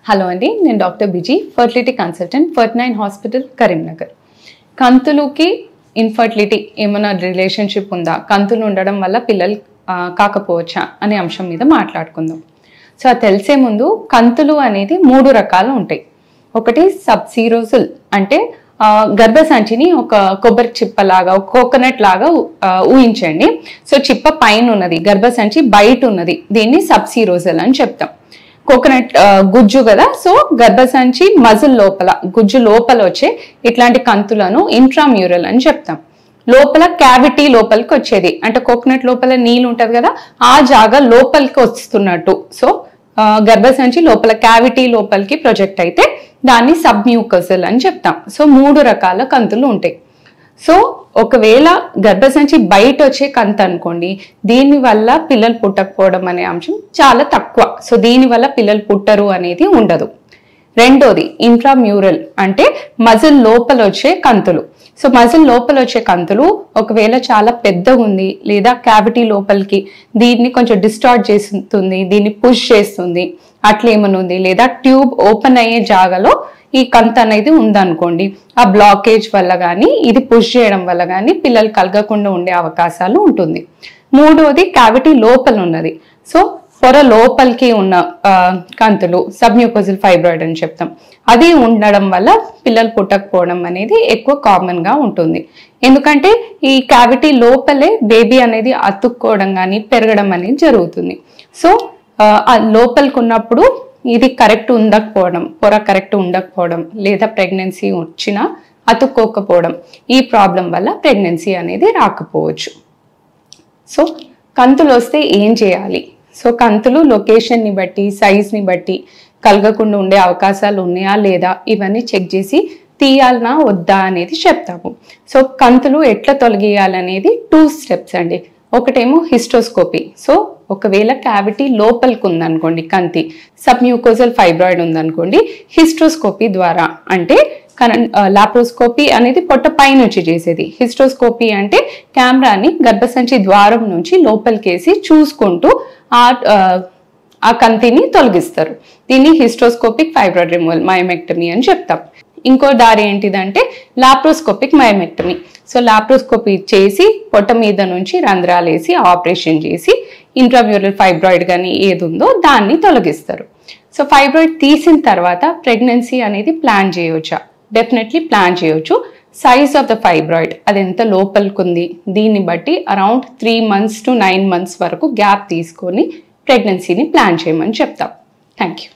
Hello అండి, నేను doctor Biji, fertility consultant, ఫర్ట్9 హాస్పిటల్, కరీంనగర్. కంతులుకి ఇన్ఫర్టిలిటీ ఏమైనా రిలేషన్షిప్ ఉందా, కంతులు ఉండడం వల్ల పిల్లలు కాకపోవచ్చా అనే అంశం మీద మాట్లాడుకుందాం. సో అది తెలిసే ముందు కంతులు అనేది 3 రకాలు ఉంటాయి. ఒకటి సబ్సీరోజల్ అంటే గర్భసంచిని ఒక కొబ్బరి చిప్పలాగా, ఒక కోకోనట్ లాగా ఊహించండి. సో చిప్ప పైన ఉన్నది, గర్భసంచి బయట ఉన్నది, దీన్ని సబ్సీరోజల్ అని చెప్తాం. కోకోనట్ గుజ్జు కదా, సో గర్భసంచి మజిల్ లోపల, గుజ్జు లోపల వచ్చే ఇట్లాంటి కంతులను ఇంట్రామ్యూరల్ అని చెప్తాం. లోపల క్యావిటీ లోపలికి వచ్చేది, అంటే కోకోనట్ లోపల నీళ్ళు ఉంటది కదా, ఆ జాగా లోపలికి వస్తున్నట్టు. సో గర్భసంచి లోపల క్యావిటీ లోపలికి ప్రొజెక్ట్ అయితే దాన్ని సబ్మ్యూకసల్ అని చెప్తాం. సో 3 రకాల కంతులు ఉంటాయి. సో ఒకవేళ గర్భసంచి బయట వచ్చే కంత అనుకోండి, దీని వల్ల పిల్లలు పుట్టకపోవడం అనే అంశం చాలా తక్కువ. సో దీని వల్ల పిల్లలు పుట్టరు అనేది ఉండదు. రెండోది ఇంట్రామ్యూరల్ అంటే మజిల్ లోపల వచ్చే కంతులు. సో మజిల్ లోపల వచ్చే కంతులు ఒకవేళ చాలా పెద్దగా ఉంది, లేదా క్యావిటీ లోపలికి దీన్ని కొంచెం డిస్టార్ట్ చేస్తుంది, దీన్ని పుష్ చేస్తుంది, అట్లేమన్నా ఉంది, లేదా ట్యూబ్ ఓపెన్ అయ్యే జాగాలో ఈ కంత అనేది ఉందనుకోండి, ఆ బ్లాకేజ్ వల్ల కానీ ఇది పుష్ చేయడం వల్ల కానీ పిల్లలు కలగకుండా ఉండే అవకాశాలు ఉంటుంది. మూడోది క్యావిటీ లోపల ఉన్నది, సో పొర లోపలికి ఉన్న కంతులు సబ్మ్యూకోజల్ ఫైబ్రాయిడ్ అని చెప్తాం. అది ఉండడం వల్ల పిల్లలు పుట్టకపోవడం అనేది ఎక్కువ కామన్ గా ఉంటుంది. ఎందుకంటే ఈ క్యావిటీ లోపలే బేబీ అనేది అతుక్కోవడం కానీ పెరగడం అనేది జరుగుతుంది. సో లోపలికి ఉన్నప్పుడు ఇది కరెక్ట్ ఉండకపోవడం, పొర కరెక్ట్ ఉండకపోవడం, లేదా ప్రెగ్నెన్సీ వచ్చినా అతుక్కోకపోవడం, ఈ ప్రాబ్లం వల్ల ప్రెగ్నెన్సీ అనేది రాకపోవచ్చు. సో కంతులు వస్తే ఏం చేయాలి? సో కంతులు లొకేషన్ని బట్టి, సైజ్ని బట్టి కలగకుండా ఉండే అవకాశాలు ఉన్నాయా లేదా ఇవన్నీ చెక్ చేసి తీయాలనా వద్దా అనేది చెప్తాము. సో కంతులు ఎట్లా తొలగియాలనేది 2 స్టెప్స్ అండి. ఒకటేమో హిస్టోస్కోపీ. సో ఒకవేళ క్యావిటీ లోపలికి ఉందనుకోండి, కంతి సబ్మ్యూకోజల్ ఫైబ్రాయిడ్ ఉందనుకోండి, హిస్టోస్కోపీ ద్వారా, అంటే లాప్రోస్కోపీ అనేది పొట్ట పై నుంచి చేసేది, హిస్టోస్కోపీ అంటే కెమెరాని గర్భసంచి ద్వారం నుంచి లోపలికేసి చూసుకుంటూ ఆ కంతిని తొలగిస్తారు. దీన్ని హిస్టోస్కోపిక్ ఫైబ్రాయిడ్ రిమూవల్, మయోమెక్టమీ అని చెప్తాం. ఇంకో దారి ఏంటిదంటే లాప్రోస్కోపిక్ మయోమెక్టమీ. సో లాప్రోస్కోపీ చేసి పొట్ట మీద నుంచి రంధ్రాలు వేసి ఆపరేషన్ చేసి ఇంట్రామ్యూరల్ ఫైబ్రాయిడ్ కానీ ఏది ఉందో దాన్ని తొలగిస్తారు. సో ఫైబ్రాయిడ్ తీసిన తర్వాత ప్రెగ్నెన్సీ అనేది ప్లాన్ చేయవచ్చా? డెఫినెట్లీ ప్లాన్ చేయవచ్చు. సైజ్ ఆఫ్ ద ఫైబ్రాయిడ్, అది ఎంత లోపలికి ఉంది, దీన్ని బట్టి అరౌండ్ 3 months to 9 months వరకు గ్యాప్ తీసుకొని ప్రెగ్నెన్సీని ప్లాన్ చేయమని చెప్తాం. Thank you.